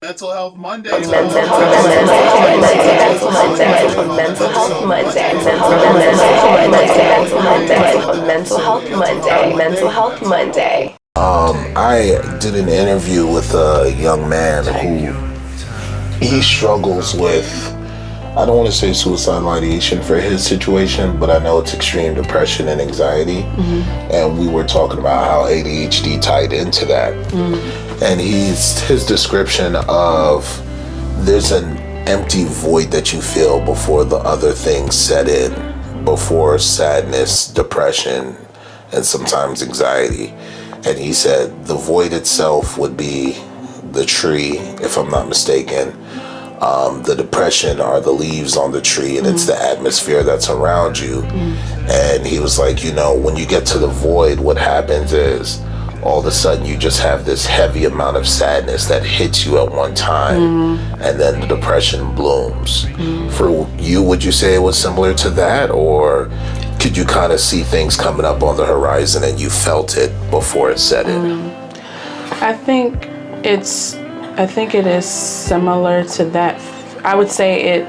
Mental Health Monday. Mental Health Monday. I did an interview with a young man who he struggles with, I don't want to say suicidal ideation for his situation, but I know it's extreme depression and anxiety. And we were talking about how ADHD tied into that. And his description of there's an empty void that you feel before the other things set in, before sadness, depression, and sometimes anxiety. And he said the void itself would be the tree, if I'm not mistaken. The depression are the leaves on the tree, and it's the atmosphere that's around you. And he was like, you know, when you get to the void, what happens is all of a sudden you just have this heavy amount of sadness that hits you at one time, and then the depression blooms. For you, would you say it was similar to that, or could you kind of see things coming up on the horizon and you felt it before it set in? I think it is similar to that. I would say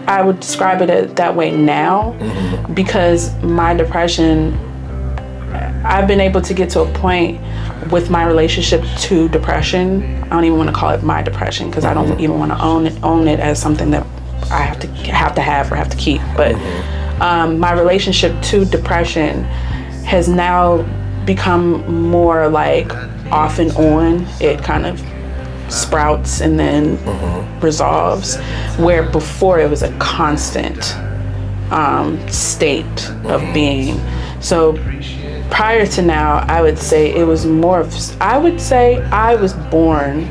I would describe it that way now, because my depression, I've been able to get to a point with my relationship to depression. I don't even want to call it my depression, because I don't even want to own it as something that I have to have or have to keep. But my relationship to depression has now become more like off and on. It kind of sprouts and then resolves, where before it was a constant state of being. So prior to now, I would say it was more of, I would say I was born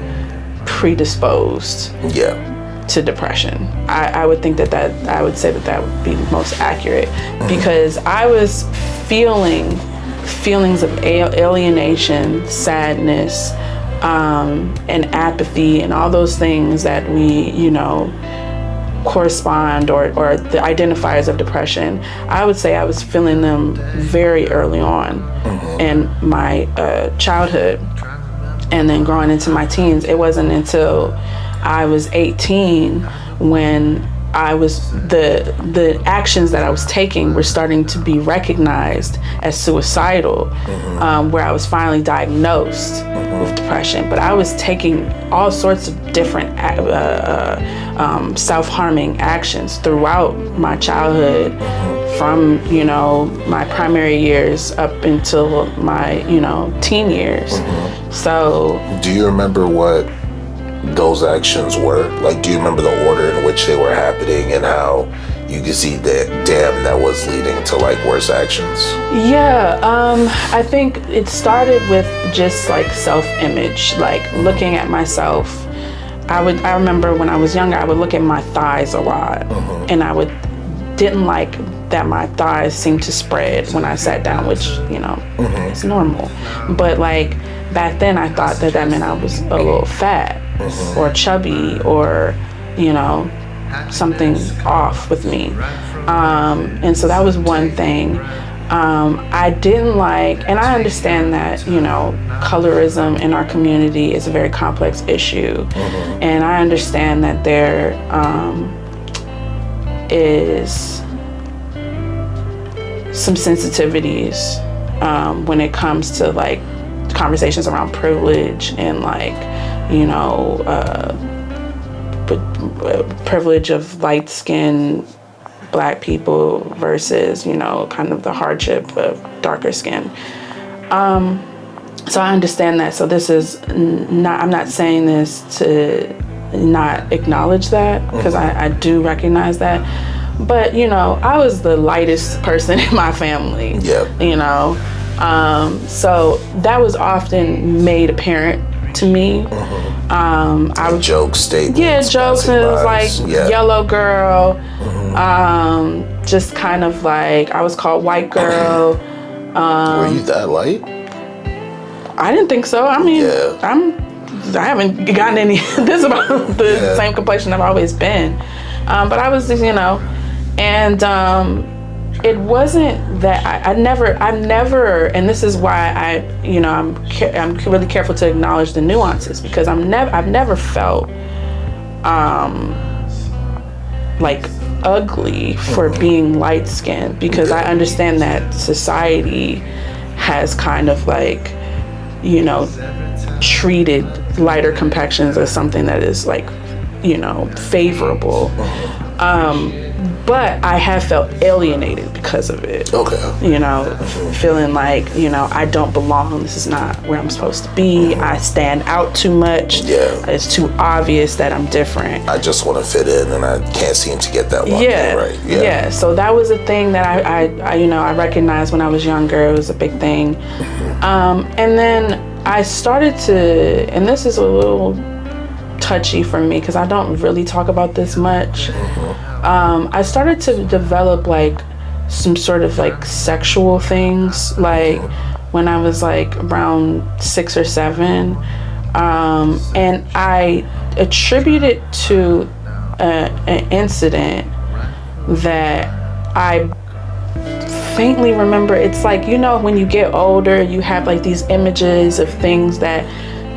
predisposed to depression. I would think that I would say that would be most accurate, because I was feelings of alienation, sadness, and apathy, and all those things that we, correspond or the identifiers of depression. I would say I was feeling them very early on in my childhood, and then growing into my teens. It wasn't until I was 18 when the actions that I was taking were starting to be recognized as suicidal, where I was finally diagnosed with depression. But I was taking all sorts of different self-harming actions throughout my childhood, from my primary years up until my teen years. So do you remember what those actions were? Like, do you remember the order in which they were happening and how you could see that that was leading to like worse actions? I think it started with just like self-image, like looking at myself. I remember when I was younger, I would look at my thighs a lot, and I didn't like that my thighs seemed to spread when I sat down, which is normal. But like back then, I thought that meant I was a little fat or chubby, or something off with me. And so that was one thing. I didn't like, and I understand that colorism in our community is a very complex issue, and I understand that there is some sensitivities when it comes to like conversations around privilege and like privilege of light-skinned Black people versus kind of the hardship of darker skin. So I understand that. So this is not, I'm not saying this to not acknowledge that, because I do recognize that. But I was the lightest person in my family. So that was often made apparent to me. I would jokes, statements. Jokes, and it was like yellow girl. Just kind of like I was called white girl. Were you that light? I didn't think so. I mean, I haven't gotten any this about the same complexion I've always been. But I was, and it wasn't that I've never, and this is why I'm really careful to acknowledge the nuances, because I've never felt like ugly for being light skinned, because I understand that society has kind of like, you know, treated lighter complexions as something that is like, you know, favorable. But I have felt alienated because of it. Okay. You know, feeling like, you know, I don't belong. This is not where I'm supposed to be. I stand out too much. Yeah. It's too obvious that I'm different. I just want to fit in, and I can't seem to get that one. Yeah. Right. Yeah. So that was a thing that I recognized when I was younger. It was a big thing. And then I started to, and this is a little touchy for me because I don't really talk about this much. I started to develop like some sort of like sexual things, like when I was like around 6 or 7, and I attribute it to an incident that I faintly remember. It's like, you know, when you get older, you have like these images of things that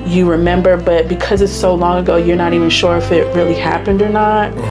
you remember, but because it's so long ago, you're not even sure if it really happened or not.